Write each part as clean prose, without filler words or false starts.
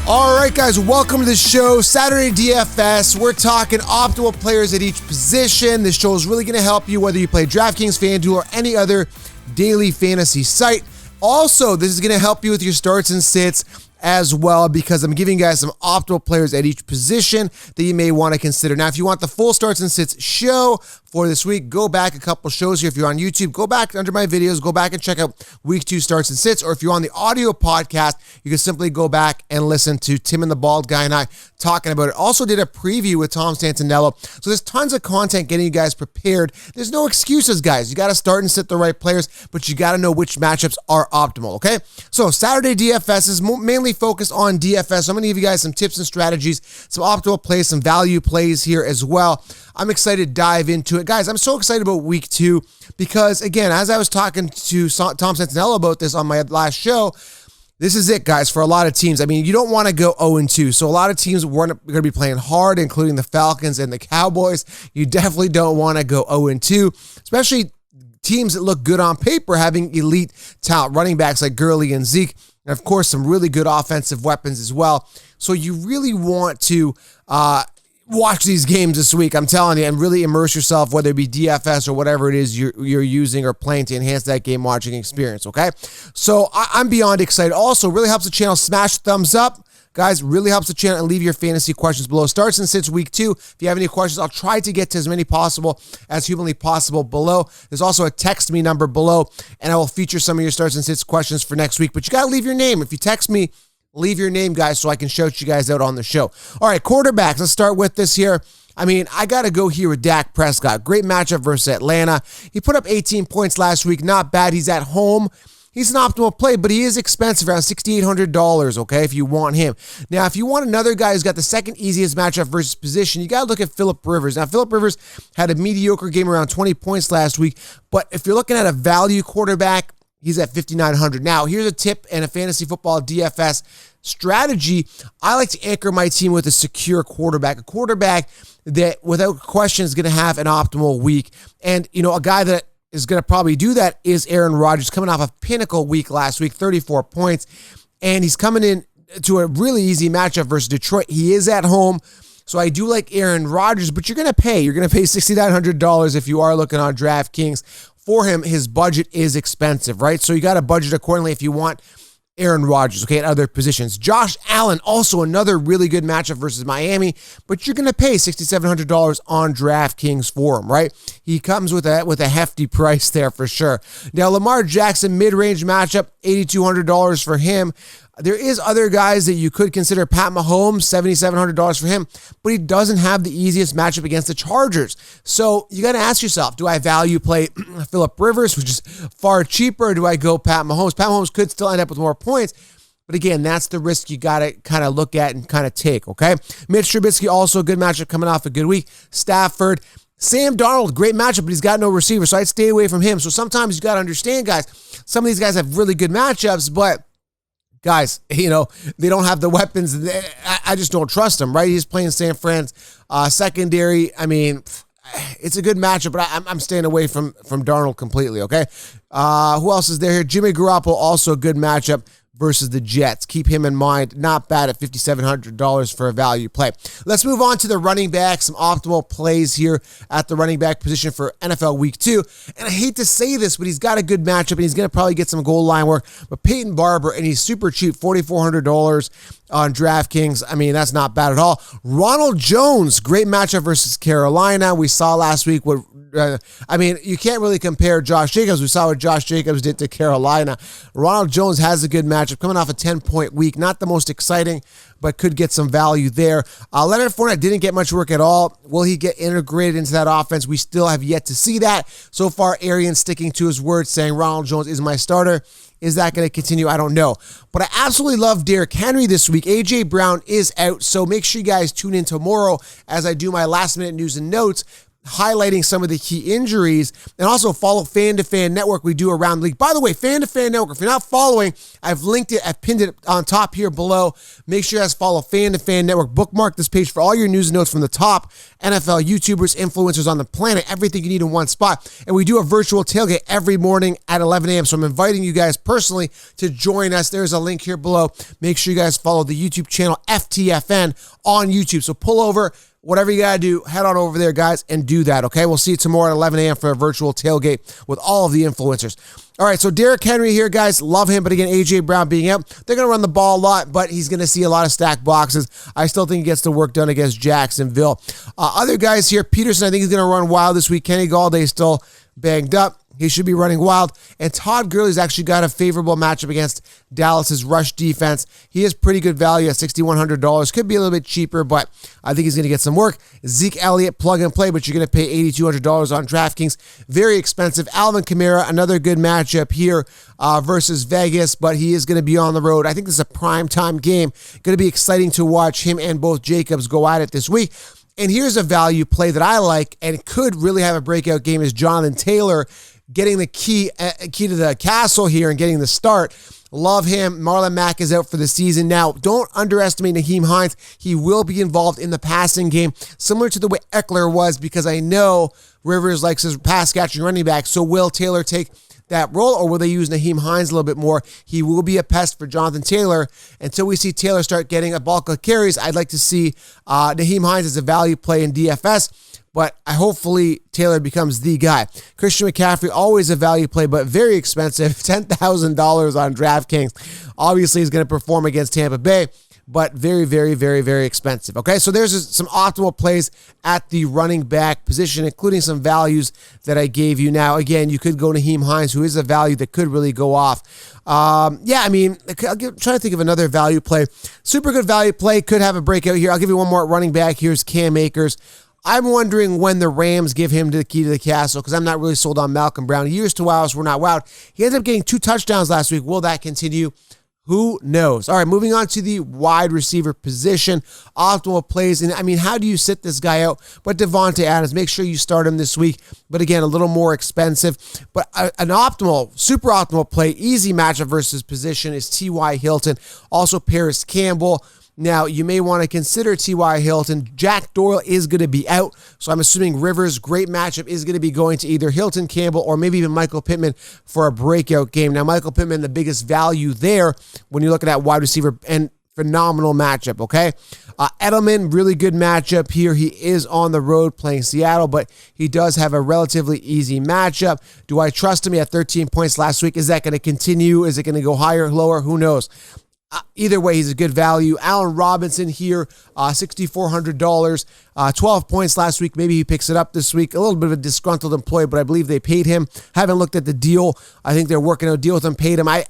All right, guys, welcome to the show. Saturday DFS. We're talking optimal players at each position. This show is really going to help you whether you play Draftkings, Fanduel, or any other daily fantasy site. Also, this is going to help you with your starts and sits as well, because I'm giving you guys some optimal players at each position that you may want to consider. Now, if you want the full starts and sits show for this week, go back a couple shows here. If you're on YouTube, go back under my videos, go back and check out week 2 starts and sits. Or if you're on the audio podcast, you can simply go back and listen to Tim and the Bald Guy and I talking about it. Also did a preview with Tom Santinello. So there's tons of content getting you guys prepared. There's no excuses, guys. You got to start and sit the right players, but you got to know which matchups are optimal, okay? So Saturday DFS is mainly focused on DFS. So I'm going to give you guys some tips and strategies, some optimal plays, some value plays here as well. I'm excited to dive into it. Guys, I'm so excited about week 2 because, again, as I was talking to Tom Santinello about this on my last show, this is it, guys, for a lot of teams. I mean, you don't want to go 0-2. So a lot of teams are going to be playing hard, including the Falcons and the Cowboys. You definitely don't want to go 0-2, especially teams that look good on paper, having elite talent, running backs like Gurley and Zeke, and of course, some really good offensive weapons as well. So you really want to watch these games this week, I'm telling you, and really immerse yourself, whether it be DFS or whatever it is you're using or playing to enhance that game watching experience, okay? So I'm beyond excited. Also, really helps the channel. Smash thumbs up. Guys, really helps the channel, and leave your fantasy questions below. Starts and sits week 2. If you have any questions, I'll try to get to as many possible as humanly possible below. There's also a text me number below, and I will feature some of your starts and sits questions for next week. But you got to leave your name. If you text me, leave your name, guys, so I can shout you guys out on the show. All right, quarterbacks. Let's start with this here. I mean, I got to go here with Dak Prescott. Great matchup versus Atlanta. He put up 18 points last week. Not bad. He's at home. He's an optimal play, but he is expensive, around $6,800, okay, if you want him. Now, if you want another guy who's got the second easiest matchup versus position, you got to look at Phillip Rivers. Now, Phillip Rivers had a mediocre game, around 20 points last week, but if you're looking at a value quarterback, he's at $5,900. Now, here's a tip and a fantasy football DFS strategy. I like to anchor my team with a secure quarterback, a quarterback that, without question, is going to have an optimal week. And, you know, a guy that is going to probably do that is Aaron Rodgers, coming off a pinnacle week last week, 34 points. And he's coming in to a really easy matchup versus Detroit. He is at home. So I do like Aaron Rodgers, but you're going to pay. You're going to pay $6,900 if you are looking on DraftKings for him. His budget is expensive, right? So you got to budget accordingly if you want Aaron Rodgers, okay, at other positions. Josh Allen, also another really good matchup versus Miami, but you're going to pay $6,700 on DraftKings for him, right? He comes with a hefty price there for sure. Now, Lamar Jackson, mid-range matchup, $8,200 for him. There is other guys that you could consider. Pat Mahomes, $7,700 for him, but he doesn't have the easiest matchup against the Chargers. So you got to ask yourself, do I value play Phillip Rivers, which is far cheaper, or do I go Pat Mahomes? Pat Mahomes could still end up with more points, but again, that's the risk you got to kind of look at and kind of take, okay? Mitch Trubisky, also a good matchup coming off a good week. Stafford. Sam Darnold, great matchup, but he's got no receiver, so I'd stay away from him. So sometimes you got to understand, guys, some of these guys have really good matchups, but guys, you know, they don't have the weapons. I just don't trust them, right? He's playing San Fran's secondary. I mean, it's a good matchup, but I'm staying away from Darnold completely, okay? Who else is there here? Jimmy Garoppolo, also a good matchup versus the Jets. Keep him in mind. Not bad at $5,700 for a value play. Let's move on to the running back. Some optimal plays here at the running back position for NFL Week 2. And I hate to say this, but he's got a good matchup, and he's going to probably get some goal line work. But Peyton Barber, and he's super cheap, $4,400 on DraftKings. I mean, that's not bad at all. Ronald Jones, great matchup versus Carolina. We saw last week what I mean, you can't really compare Josh Jacobs. We saw what Josh Jacobs did to Carolina. Ronald Jones has a good matchup coming off a 10-point week. Not the most exciting, but could get some value there. Leonard Fournette didn't get much work at all. Will he get integrated into that offense? We still have yet to see that. So far, Arians sticking to his word, saying Ronald Jones is my starter. Is that going to continue? I don't know. But I absolutely love Derrick Henry this week. A.J. Brown is out, so make sure you guys tune in tomorrow as I do my last-minute news and notes. highlighting some of the key injuries, and also follow Fan to Fan Network. We do around the league. By the way, Fan to Fan Network, if you're not following, I've linked it, I've pinned it on top here below. Make sure you guys follow Fan to Fan Network. Bookmark this page for all your news and notes from the top NFL YouTubers, influencers on the planet, everything you need in one spot. And we do a virtual tailgate every morning at 11 a.m. So I'm inviting you guys personally to join us. There's a link here below. Make sure you guys follow the YouTube channel FTFN on YouTube. So pull over. Whatever you got to do, head on over there, guys, and do that, okay? We'll see you tomorrow at 11 a.m. for a virtual tailgate with all of the influencers. All right, so Derrick Henry here, guys. Love him, but again, A.J. Brown being out. They're going to run the ball a lot, but he's going to see a lot of stacked boxes. I still think he gets the work done against Jacksonville. Other guys here, Peterson, I think he's going to run wild this week. Kenny Galladay still banged up. He should be running wild. And Todd Gurley's actually got a favorable matchup against Dallas's rush defense. He has pretty good value at $6,100. Could be a little bit cheaper, but I think he's going to get some work. Zeke Elliott, plug and play, but you're going to pay $8,200 on DraftKings. Very expensive. Alvin Kamara, another good matchup here versus Vegas, but he is going to be on the road. I think this is a prime-time game. Going to be exciting to watch him and both Jacobs go at it this week. And here's a value play that I like and could really have a breakout game is Jonathan Taylor getting the key to the castle here and getting the start. Love him. Marlon Mack is out for the season. Now, don't underestimate Nyheim Hines. He will be involved in the passing game, similar to the way Eckler was, because I know Rivers likes his pass-catching running back. So will Taylor take that role, or will they use Nyheim Hines a little bit more? He will be a pest for Jonathan Taylor. Until we see Taylor start getting a bulk of carries, I'd like to see Nyheim Hines as a value play in DFS. But hopefully Taylor becomes the guy. Christian McCaffrey, always a value play, but very expensive. $10,000 on DraftKings. Obviously, he's going to perform against Tampa Bay, but very, very, very, very expensive. Okay, so there's some optimal plays at the running back position, including some values that I gave you. Now, again, you could go to Nyheim Hines, who is a value that could really go off. I'm trying to think of another value play. Super good value play, could have a breakout here. I'll give you one more at running back. Here's Cam Akers. I'm wondering when the Rams give him the key to the castle, because I'm not really sold on Malcolm Brown. Years to wows were not wowed. He ended up getting 2 touchdowns last week. Will that continue? Who knows? All right, moving on to the wide receiver position. Optimal plays. And how do you sit this guy out? But Devonta Adams, make sure you start him this week. But again, a little more expensive. But an optimal, super optimal play, easy matchup versus position is T.Y. Hilton. Also Paris Campbell. Now, you may want to consider T.Y. Hilton. Jack Doyle is going to be out, so I'm assuming Rivers' great matchup is going to be going to either Hilton, Campbell, or maybe even Michael Pittman for a breakout game. Now, Michael Pittman, the biggest value there when you look at that wide receiver, and phenomenal matchup, okay? Edelman, really good matchup here. He is on the road playing Seattle, but he does have a relatively easy matchup. Do I trust him? He had 13 points last week. Is that going to continue? Is it going to go higher, lower? Who knows? Either way, he's a good value. Allen Robinson here, $6,400, 12 points last week. Maybe he picks it up this week. A little bit of a disgruntled employee, but I believe they paid him. Haven't looked at the deal. I think they're working out a deal with him, paid him. I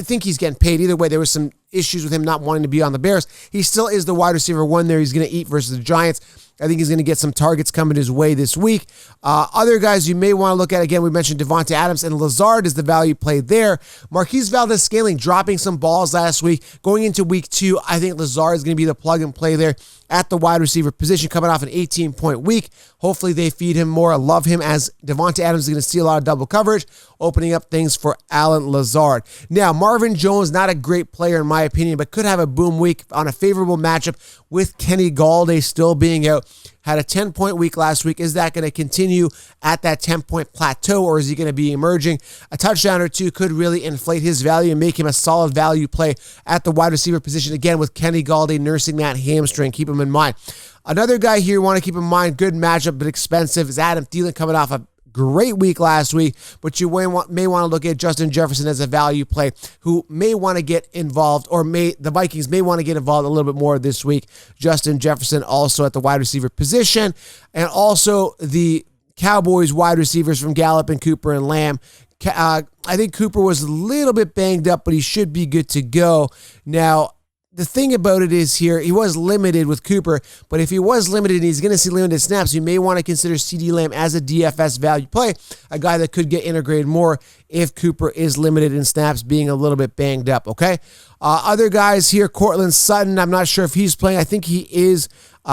think he's getting paid. Either way, there was some issues with him not wanting to be on the Bears. He still is the wide receiver one there. He's going to eat versus the Giants. I think he's going to get some targets coming his way this week. Other guys you may want to look at, again, we mentioned Devonta Adams, and Lazard is the value play there. Marquise Valdes-Scantling dropping some balls last week. Going into week 2, I think Lazard is going to be the plug and play there at the wide receiver position, coming off an 18-point week. Hopefully they feed him more. I love him, as Devonta Adams is going to see a lot of double coverage, opening up things for Allen Lazard. Now, Marvin Jones, not a great player in my opinion, but could have a boom week on a favorable matchup with Kenny Galladay still being out. Had a 10-point week last week. Is that going to continue at that 10-point plateau, or is he going to be emerging? A touchdown or two could really inflate his value and make him a solid value play at the wide receiver position, again, with Kenny Galladay nursing that hamstring. Keep him in mind. Another guy here you want to keep in mind, good matchup but expensive, is Adam Thielen, coming off a great week last week, but you may want to look at Justin Jefferson as a value play, who may want to get involved, or the Vikings may want to get involved a little bit more this week. Justin Jefferson also at the wide receiver position, and also the Cowboys wide receivers from Gallup and Cooper and Lamb. I think Cooper was a little bit banged up, but he should be good to go. Now, the thing about it is here, he was limited with Cooper, but if he was limited and he's going to see limited snaps, you may want to consider CeeDee Lamb as a DFS value play, a guy that could get integrated more if Cooper is limited in snaps, being a little bit banged up, okay? Other guys here, Cortland Sutton, I'm not sure if he's playing. I think he is.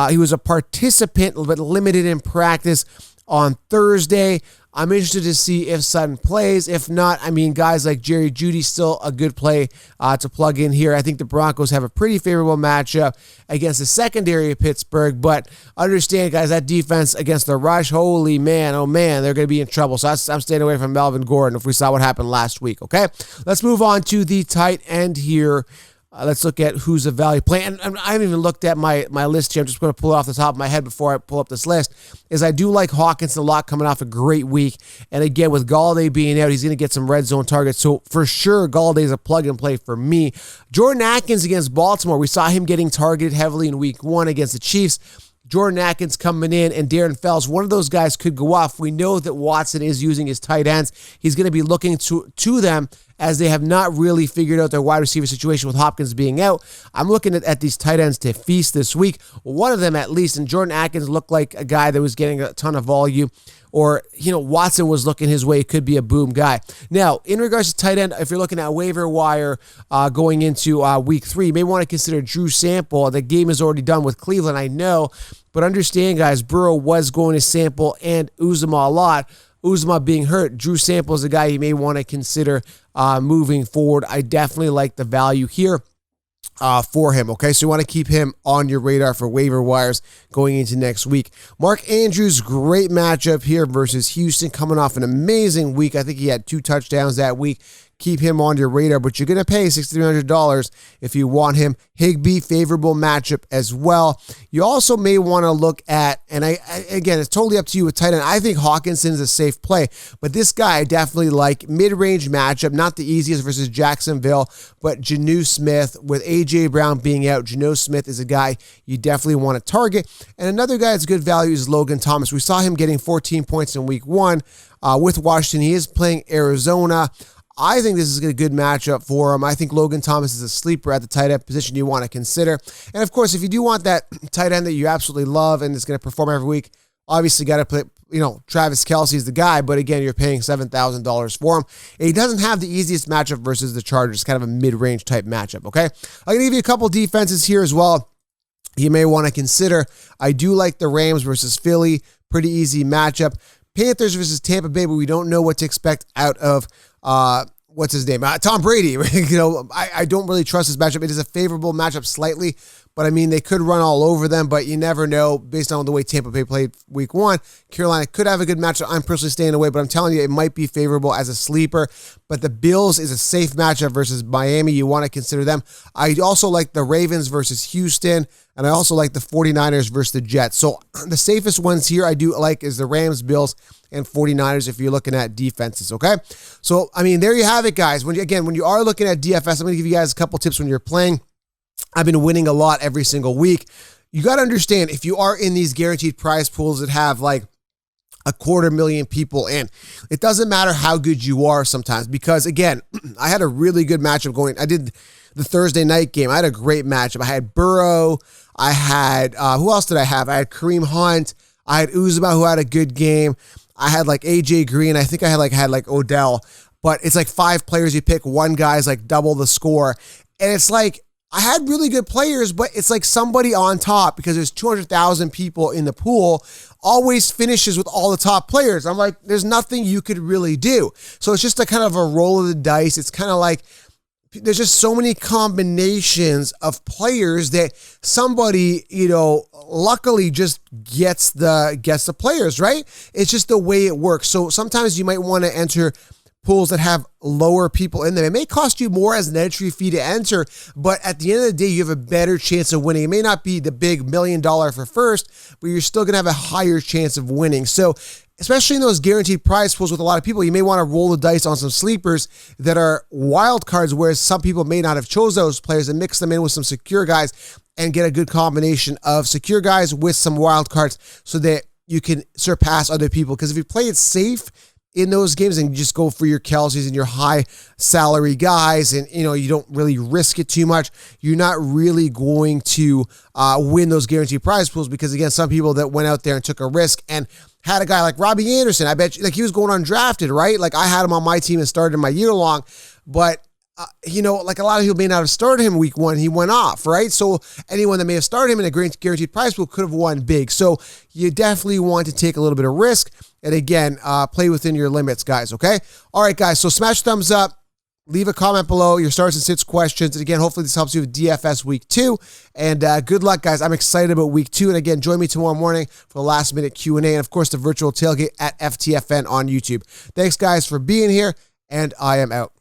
He was a participant, but limited in practice. on Thursday. I'm interested to see if Sutton plays. If not, I mean, guys like Jerry Jeudy still a good play to plug in here. I think the Broncos have a pretty favorable matchup against the secondary of Pittsburgh, but understand, guys, that defense against the rush, holy man, oh man, they're going to be in trouble. So I'm staying away from Melvin Gordon if we saw what happened last week, okay? Let's move on to the tight end here. Let's look at who's a value play. And I haven't even looked at my list here. I'm just going to pull it off the top of my head before I pull up this list. Is I do like Hawkins a lot coming off a great week. And again, with Galladay being out, he's going to get some red zone targets. So for sure, Galladay is a plug and play for me. Jordan Atkins against Baltimore. We saw him getting targeted heavily in week 1 against the Chiefs. Jordan Atkins coming in and Darren Fells, one of those guys could go off. We know that Watson is using his tight ends. He's going to be looking to them as they have not really figured out their wide receiver situation with Hopkins being out. I'm looking at these tight ends to feast this week. One of them at least, and Jordan Atkins looked like a guy that was getting a ton of volume. Or, Watson was looking his way. Could be a boom guy. Now, in regards to tight end, if you're looking at waiver wire going into week 3, you may want to consider Drew Sample. The game is already done with Cleveland, I know. But understand, guys, Burrow was going to Sample and Uzomah a lot. Uzomah being hurt. Drew Sample is a guy you may want to consider moving forward. I definitely like the value here for him, okay? So you want to keep him on your radar for waiver wires going into next week. Mark Andrews, great matchup here versus Houston, coming off an amazing week. I think he had 2 touchdowns that week. Keep him on your radar, but you're going to pay $6,300 if you want him. Higbee, favorable matchup as well. You also may want to look at, and again, it's totally up to you with tight end. I think Hawkinson's a safe play, but this guy I definitely like. Mid-range matchup, not the easiest versus Jacksonville, but Geno Smith. With A.J. Brown being out, Geno Smith is a guy you definitely want to target. And another guy that's good value is Logan Thomas. We saw him getting 14 points in week 1 with Washington. He is playing Arizona. I think this is a good matchup for him. I think Logan Thomas is a sleeper at the tight end position you want to consider. And of course, if you do want that tight end that you absolutely love and is going to perform every week, obviously got to put, Travis Kelce is the guy, but again, you're paying $7,000 for him. And he doesn't have the easiest matchup versus the Chargers, kind of a mid-range type matchup, okay? I'm going to give you a couple defenses here as well you may want to consider. I do like the Rams versus Philly, pretty easy matchup. Panthers versus Tampa Bay, but we don't know what to expect out of what's his name? Tom Brady. I don't really trust this matchup. It is a favorable matchup slightly, but I mean, they could run all over them, but you never know based on the way Tampa Bay played week 1. Carolina could have a good matchup. I'm personally staying away, but I'm telling you, it might be favorable as a sleeper, but the Bills is a safe matchup versus Miami. You want to consider them. I also like the Ravens versus Houston, and I also like the 49ers versus the Jets. So the safest ones here I do like is the Rams, Bills, and 49ers if you're looking at defenses, okay? So, I mean, there you have it, guys. When you are looking at DFS, I'm going to give you guys a couple tips when you're playing. I've been winning a lot every single week. You got to understand, if you are in these guaranteed prize pools that have like 250,000 people in, it doesn't matter how good you are sometimes, because again, I had a really good matchup going. I did the Thursday night game. I had a great matchup. I had Burrow. I had, who else did I have? I had Kareem Hunt. I had Uzomah, who had a good game. I had like AJ Green. I think I had like Odell, but it's like 5 players you pick. One guy's like double the score. And it's like, I had really good players, but it's like somebody on top, because there's 200,000 people in the pool, always finishes with all the top players. I'm like, there's nothing you could really do. So it's just a kind of a roll of the dice. It's kind of like, there's just so many combinations of players that somebody, luckily just gets the players, right? It's just the way it works. So sometimes you might want to enter pools that have lower people in them. It may cost you more as an entry fee to enter, but at the end of the day, you have a better chance of winning. It may not be the big $1 million for first, but you're still going to have a higher chance of winning. So especially in those guaranteed prize pools with a lot of people, you may want to roll the dice on some sleepers that are wild cards, whereas some people may not have chose those players, and mix them in with some secure guys and get a good combination of secure guys with some wild cards so that you can surpass other people. Because if you play it safe in those games and you just go for your Kelce's and your high salary guys, and you don't really risk it too much, you're not really going to win those guaranteed prize pools. Because again, some people that went out there and took a risk and had a guy like Robbie Anderson, I bet you, like, he was going undrafted, right? Like, I had him on my team and started my year long, but like a lot of people may not have started him week 1. He went off, right? So anyone that may have started him in a guaranteed prize pool could have won big. So you definitely want to take a little bit of risk. And again, play within your limits, guys, okay? All right, guys, so smash thumbs up. Leave a comment below, your starts and sits questions. And again, hopefully this helps you with DFS week 2. And good luck, guys. I'm excited about week 2. And again, join me tomorrow morning for the last minute Q&A. And of course, the virtual tailgate at FTFN on YouTube. Thanks, guys, for being here. And I am out.